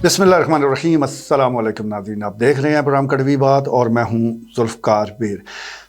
बिस्मिल्लाहिर्रहमानिर्रहीम। अस्सलाम वालेकुम नाज़रीन, आप देख रहे हैं प्रोग्राम कड़वी बात और मैं हूं ज़ुल्फ़कार बेर।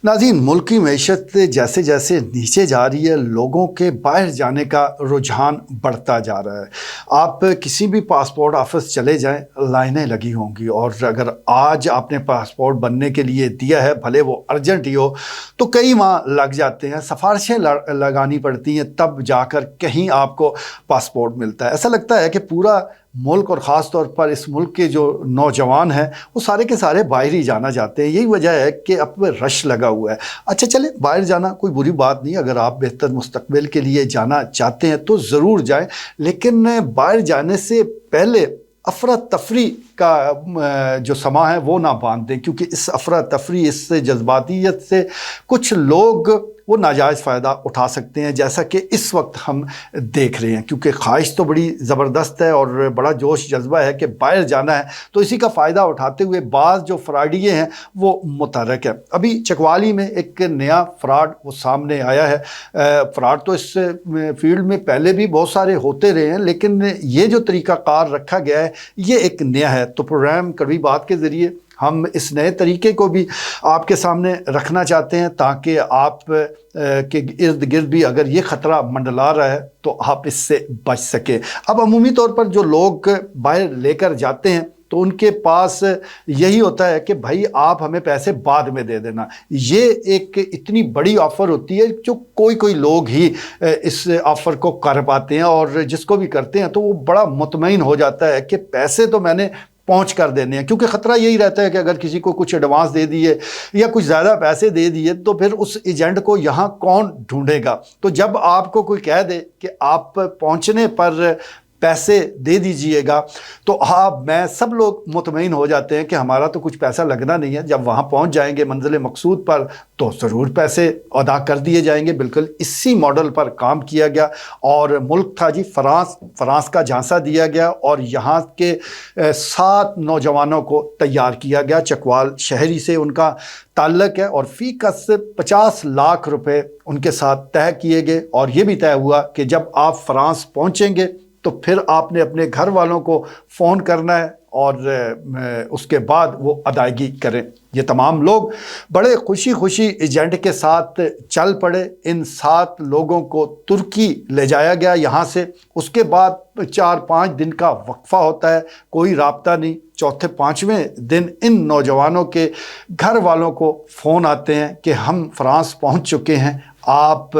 नाज़रीन, मुल्क की मईशत जैसे जैसे नीचे जा रही है, लोगों के बाहर जाने का रुझान बढ़ता जा रहा है। आप किसी भी पासपोर्ट ऑफिस चले जाएं, लाइनें लगी होंगी, और अगर आज आपने पासपोर्ट बनने के लिए दिया है, भले वो अर्जेंट ही हो, तो कई माह लग जाते हैं, सिफारिशें लगानी पड़ती हैं, तब जाकर कहीं आपको पासपोर्ट मिलता है। ऐसा लगता है कि पूरा मुल्क और ख़ास तौर पर इस मुल्क के जो नौजवान हैं वो सारे के सारे बाहर ही जाना चाहते हैं। यही वजह है कि अब रश लगा हुआ है। अच्छा चले, बाहर जाना कोई बुरी बात नहीं, अगर आप बेहतर मुस्तकबिल के लिए जाना चाहते हैं तो ज़रूर जाएं, लेकिन बाहर जाने से पहले अफरा तफरी का जो समा है वो ना बांध दें, क्योंकि इस अफरा तफरी, इस जज्बातियत से कुछ लोग वो नाजायज़ फ़ायदा उठा सकते हैं, जैसा कि इस वक्त हम देख रहे हैं। क्योंकि ख्वाहिश तो बड़ी ज़बरदस्त है और बड़ा जोश जज्बा है कि बाहर जाना है, तो इसी का फ़ायदा उठाते हुए बाज़ जो फ्रॉडिये हैं वो मुतहरक है। अभी चकवाली में एक नया फ्रॉड वो सामने आया है। फ्रॉड तो इस फील्ड में पहले भी बहुत सारे होते रहे हैं, लेकिन ये जो तरीक़ाकार रखा गया है ये एक नया है। तो प्रोग्राम कड़वी बात के ज़रिए हम इस नए तरीके को भी आपके सामने रखना चाहते हैं, ताकि आप के इर्द गिर्द भी अगर ये ख़तरा मंडला रहा है तो आप इससे बच सकें। अब अमूमी तौर पर जो लोग बाहर लेकर जाते हैं तो उनके पास यही होता है कि भाई आप हमें पैसे बाद में दे देना। ये एक इतनी बड़ी ऑफ़र होती है जो कोई कोई लोग ही इस ऑफ़र को कर पाते हैं, और जिसको भी करते हैं तो वो बड़ा मुतमईन हो जाता है कि पैसे तो मैंने पहुंच कर देने हैं। क्योंकि ख़तरा यही रहता है कि अगर किसी को कुछ एडवांस दे दिए या कुछ ज़्यादा पैसे दे दिए तो फिर उस एजेंट को यहाँ कौन ढूंढेगा। तो जब आपको कोई कह दे कि आप पहुँचने पर पैसे दे दीजिएगा तो मैं सब लोग मुतमईन हो जाते हैं कि हमारा तो कुछ पैसा लगना नहीं है। जब वहाँ पहुँच जाएंगे मंजिल मकसूद पर तो ज़रूर पैसे अदा कर दिए जाएंगे। बिल्कुल इसी मॉडल पर काम किया गया, और मुल्क था जी फ्रांस का झांसा दिया गया और यहाँ के 7 नौजवानों को तैयार किया गया। चकवाल शहरी से उनका ताल्लुक़ है और फ़ी कस 50 लाख रुपए उनके साथ तय किए गए। और ये भी तय हुआ कि जब आप फ्रांस पहुँचेंगे तो फिर आपने अपने घर वालों को फ़ोन करना है और उसके बाद वो अदायगी करें। ये तमाम लोग बड़े खुशी खुशी एजेंट के साथ चल पड़े। इन 7 लोगों को तुर्की ले जाया गया यहाँ से। उसके बाद 4-5 दिन का वक्फ़ा होता है, कोई राब्ता नहीं। चौथे 5वें दिन इन नौजवानों के घर वालों को फ़ोन आते हैं कि हम फ्रांस पहुँच चुके हैं, आप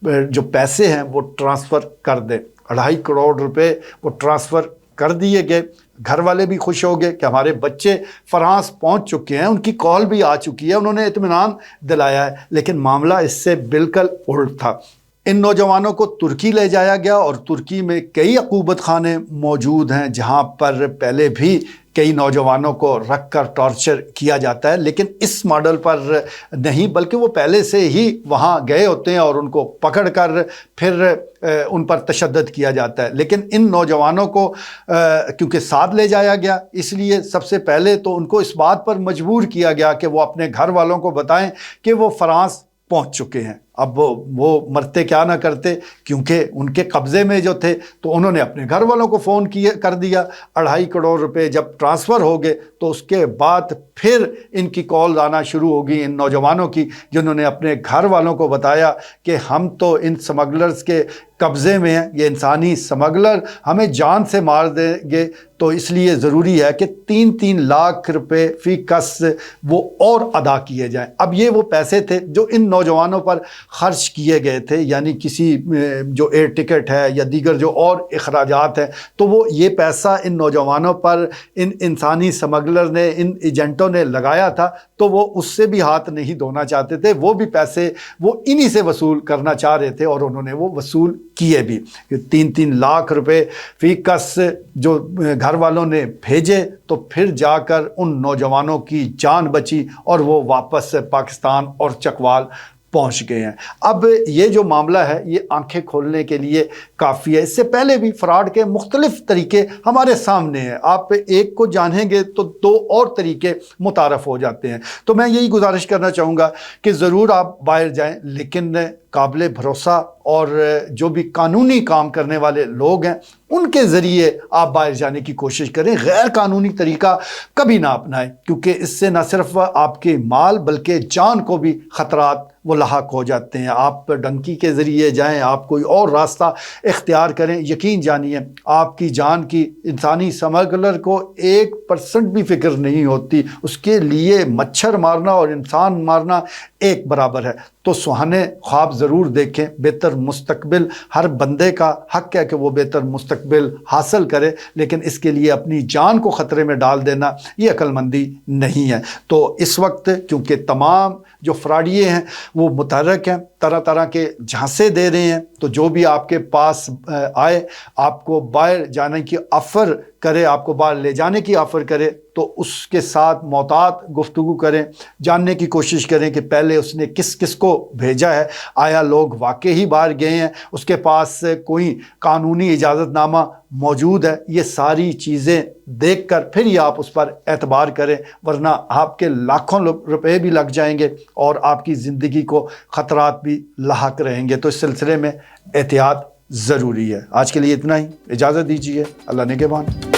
जो पैसे हैं वो ट्रांसफ़र कर दें। 2.5 करोड़ रुपए वो ट्रांसफ़र कर दिए गए। घर वाले भी खुश हो गए कि हमारे बच्चे फ्रांस पहुंच चुके हैं, उनकी कॉल भी आ चुकी है, उन्होंने इत्मीनान दिलाया है। लेकिन मामला इससे बिल्कुल उल्ट था। इन नौजवानों को तुर्की ले जाया गया और तुर्की में कई अकूबत खाने मौजूद हैं जहां पर पहले भी कई नौजवानों को रख कर टॉर्चर किया जाता है, लेकिन इस मॉडल पर नहीं, बल्कि वो पहले से ही वहाँ गए होते हैं और उनको पकड़ कर फिर उन पर तशद्दुद किया जाता है। लेकिन इन नौजवानों को क्योंकि साथ ले जाया गया, इसलिए सबसे पहले तो उनको इस बात पर मजबूर किया गया कि वो अपने घर वालों को बताएं कि वो फ्रांस पहुँच चुके हैं। अब वो मरते क्या ना करते, क्योंकि उनके कब्ज़े में जो थे, तो उन्होंने अपने घर वालों को फ़ोन कर दिया। 2.5 करोड़ रुपए जब ट्रांसफ़र हो गए तो उसके बाद फिर इनकी कॉल आना शुरू हो गई इन नौजवानों की, जिन्होंने अपने घर वालों को बताया कि हम तो इन स्मगलर्स के कब्ज़े में हैं, ये इंसानी स्मगलर हमें जान से मार देंगे, तो इसलिए ज़रूरी है कि 3-3 लाख रुपए फ़ी कस वो और अदा किए जाएं। अब ये वो पैसे थे जो इन नौजवानों पर खर्च किए गए थे, यानी किसी जो एयर टिकट है या दीगर जो और अखराजात हैं, तो वो ये पैसा इन नौजवानों पर इन इंसानी स्मगलर ने, इन एजेंटों ने लगाया था, तो वो उससे भी हाथ नहीं धोना चाहते थे। वो भी पैसे वो इन्हीं से वसूल करना चाह रहे थे और उन्होंने वो वसूल किए भी। 3-3 लाख रुपए फ़ी कस जो घर वालों ने भेजे, तो फिर जाकर उन नौजवानों की जान बची और वो वापस पाकिस्तान और चकवाल पहुंच गए हैं। अब ये जो मामला है ये आंखें खोलने के लिए काफ़ी है। इससे पहले भी फ्रॉड के मुख्तलिफ तरीके हमारे सामने हैं। आप एक को जानेंगे तो 2 और तरीके मुतारफ़ हो जाते हैं। तो मैं यही गुजारिश करना चाहूँगा कि ज़रूर आप बाहर जाएं, लेकिन قابل بھروسہ اور جو بھی قانونی کام کرنے والے لوگ ہیں ان کے ذریعے آپ باہر جانے کی کوشش کریں، غیر قانونی طریقہ کبھی نہ اپنائیں، کیونکہ اس سے نہ صرف آپ کے مال بلکہ جان کو بھی خطرات وہ لاحق ہو جاتے ہیں۔ آپ ڈنکی کے ذریعے جائیں، آپ کوئی اور راستہ اختیار کریں، یقین جانیے آپ کی جان کی انسانی اسمگلر کو 1% بھی فکر نہیں ہوتی، اس کے لیے مچھر مارنا اور انسان مارنا ایک برابر ہے۔ تو سہانے خواب ضرور دیکھیں، بہتر مستقبل ہر بندے کا حق ہے کہ وہ بہتر مستقبل حاصل کرے، لیکن اس کے لیے اپنی جان کو خطرے میں ڈال دینا یہ عقل مندی نہیں ہے۔ تو اس وقت کیونکہ تمام جو فراڈیے ہیں وہ متحرک ہیں، طرح طرح کے جھانسے دے رہے ہیں، تو جو بھی آپ کے پاس آئے، آپ کو باہر جانے کی آفر کرے، آپ کو باہر لے جانے کی آفر کرے، تو اس کے ساتھ محتاط گفتگو کریں، جاننے کی کوشش کریں کہ پہلے اس نے کس کس کو بھیجا ہے، آیا لوگ واقعی باہر گئے ہیں، اس کے پاس کوئی قانونی اجازت نامہ موجود ہے۔ یہ ساری چیزیں دیکھ کر پھر ہی آپ اس پر اعتبار کریں، ورنہ آپ کے لاکھوں روپے بھی لگ جائیں گے اور آپ کی زندگی کو خطرات بھی لاحق رہیں گے۔ تو اس سلسلے میں احتیاط ضروری ہے۔ آج کے لیے اتنا ہی، اجازت دیجیے، اللہ نگہبان۔